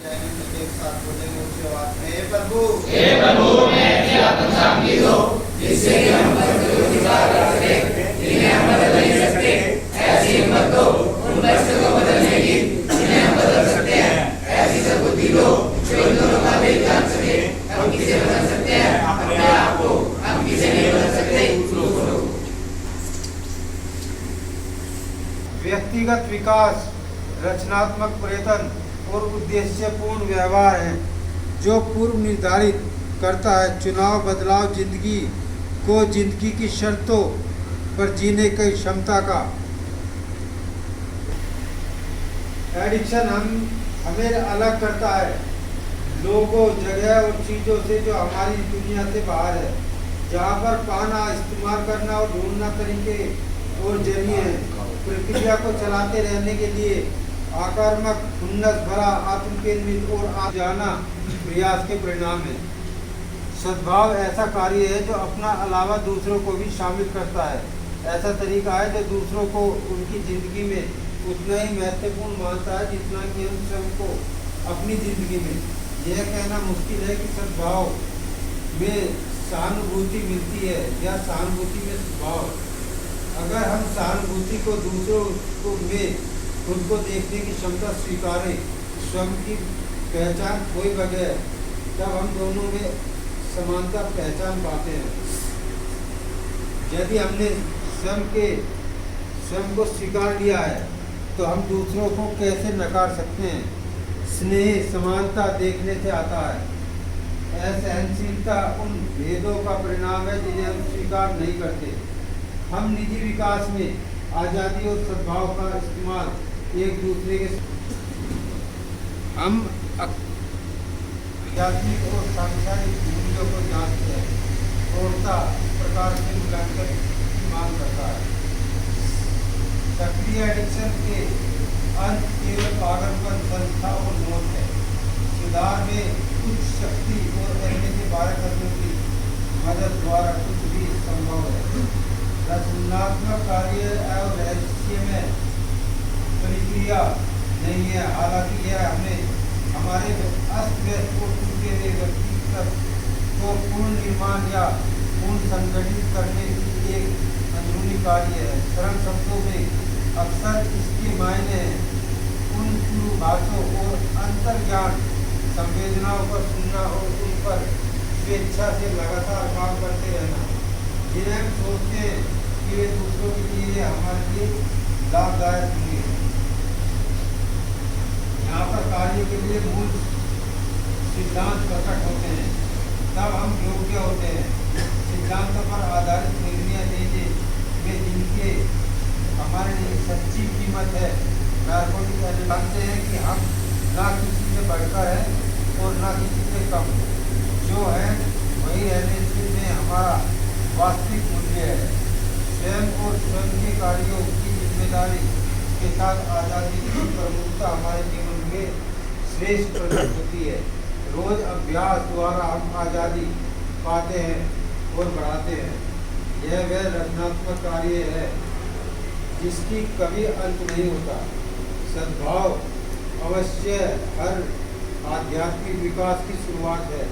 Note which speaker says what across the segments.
Speaker 1: एक साथ बोलेंगे ऊंची आवाज में, हे प्रभु
Speaker 2: मैं ऐसी आत्मशांति दो जिससे कि हम कष्ट को स्वीकार कर सके, जिन्हें हम बदल नहीं सकते। ऐसी हिम्मत दो उन कष्ट को बदलने की जिन्हें हम बदल सकते हैं। ऐसी सद्बुद्धि दो जो इन दोनों का भेद जान सके। हम किसे बदल सकते हैं? अपने आप को। हम किसे नहीं बदल सकते? दूसरों को।
Speaker 3: व्यक्तिगत विकास रचनात्मक प्रयत्न और उद्देश्यपूर्ण व्यवहार है जो पूर्व निर्धारित करता है चुनाव बदलाव जिंदगी की शर्तों पर जीने की क्षमता का। एडिक्शन हमें अलग करता है लोगों, जगह और चीज़ों से जो हमारी दुनिया से बाहर है, जहाँ पर पाना, इस्तेमाल करना और ढूंढना तरीके और जरिए हैं। प्रक्रिया को चलाते रहने के लिए आक्रामक, खुन्नस भरा, आत्मकेंद्रित और जाना प्रयास के परिणाम है। सद्भाव ऐसा कार्य है जो अपना अलावा दूसरों को भी शामिल करता है। ऐसा तरीका है जो दूसरों को उनकी ज़िंदगी में उतना ही महत्वपूर्ण मानता है जितना कि हम स्वयं को अपनी ज़िंदगी में। यह कहना मुश्किल है कि सद्भाव में सहानुभूति मिलती है या सहानुभूति में सद्भाव। अगर हम सहानुभूति को दूसरों को में खुद को देखने की क्षमता स्वीकारें, स्वयं की पहचान खोए बगैर, तब हम दोनों में समानता पहचान पाते हैं। यदि हमने स्वयं को स्वीकार लिया है तो हम दूसरों को कैसे नकार सकते हैं? स्नेह समानता देखने से आता है। असहनशीलता उन भेदों का परिणाम है जिन्हें हम स्वीकार नहीं करते। हम निजी विकास में आज़ादी और सद्भाव का इस्तेमाल एक दूसरे के हम आध्यात्मिक और सांसारिक मूल्यों को जानते हैं। पूर्णता प्रकार से मिलाकर मांग करता है। सक्रिय एडिक्शन के अंत केवल पागलपन, संस्था और मौत है। सुधार में उच्च शक्ति और रहने के बारे करने की मदद द्वारा कुछ भी संभव है। रचनात्मक कार्य और रहस्य में प्रक्रिया नहीं है, हालांकि यह हमें हमारे अस्त व्यस्त को टूटे हुए व्यक्तित्व को पूर्ण निर्माण या पूर्ण संगठित करने की एक अंदरूनी कार्य है। सरल शब्दों में अक्सर इसके मायने उन पूर्वाभासों और अंतर्ज्ञान संवेदनाओं पर सुनना और उन पर स्वेच्छा से लगातार काम करते रहना, जिन्हें हम सोचते हैं कि वे दूसरों के लिए हमारे लिए लाभदायक होंगे। यहाँ पर कार्य के लिए मूल सिद्धांत प्रकट होते हैं, तब हम योग्य होते हैं। सिद्धांतों पर आधारित निर्णय लेने में जिनके हमारे लिए सच्ची कीमत है। नार्कोटिक जानते हैं कि हम ना किसी से बढ़कर हैं और ना किसी से कम। जो है वही रहने में हमारा वास्तविक मूल्य है। स्वयं और स्वयं के कार्यों की जिम्मेदारी के साथ आज़ादी की प्रमुखता हमारे जीवन में श्रेष्ठ प्रकट होती है। रोज अभ्यास द्वारा हम आज़ादी पाते हैं और बढ़ाते हैं। यह वह रचनात्मक कार्य है जिसकी कभी अंत नहीं होता। सद्भाव अवश्य हर आध्यात्मिक विकास की शुरुआत है।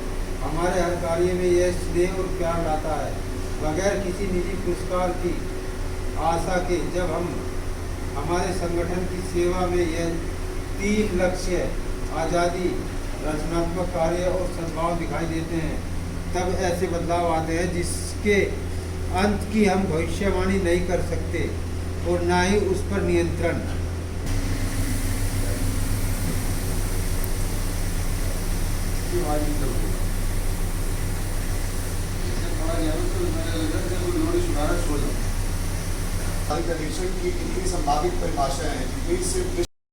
Speaker 3: हमारे हर कार्य में यह स्नेह और प्यार लाता है, बगैर किसी निजी पुरस्कार की आशा के। जब हम हमारे संगठन की सेवा में यह तीन लक्ष्य आज़ादी, रचनात्मक कार्य और सद्भाव दिखाई देते हैं, तब ऐसे बदलाव आते हैं जिसके अंत की हम भविष्यवाणी नहीं कर सकते और ना ही उस पर नियंत्रण।
Speaker 4: की इतनी संभावित परिभाषाएं हैं, जितनी सिर्फ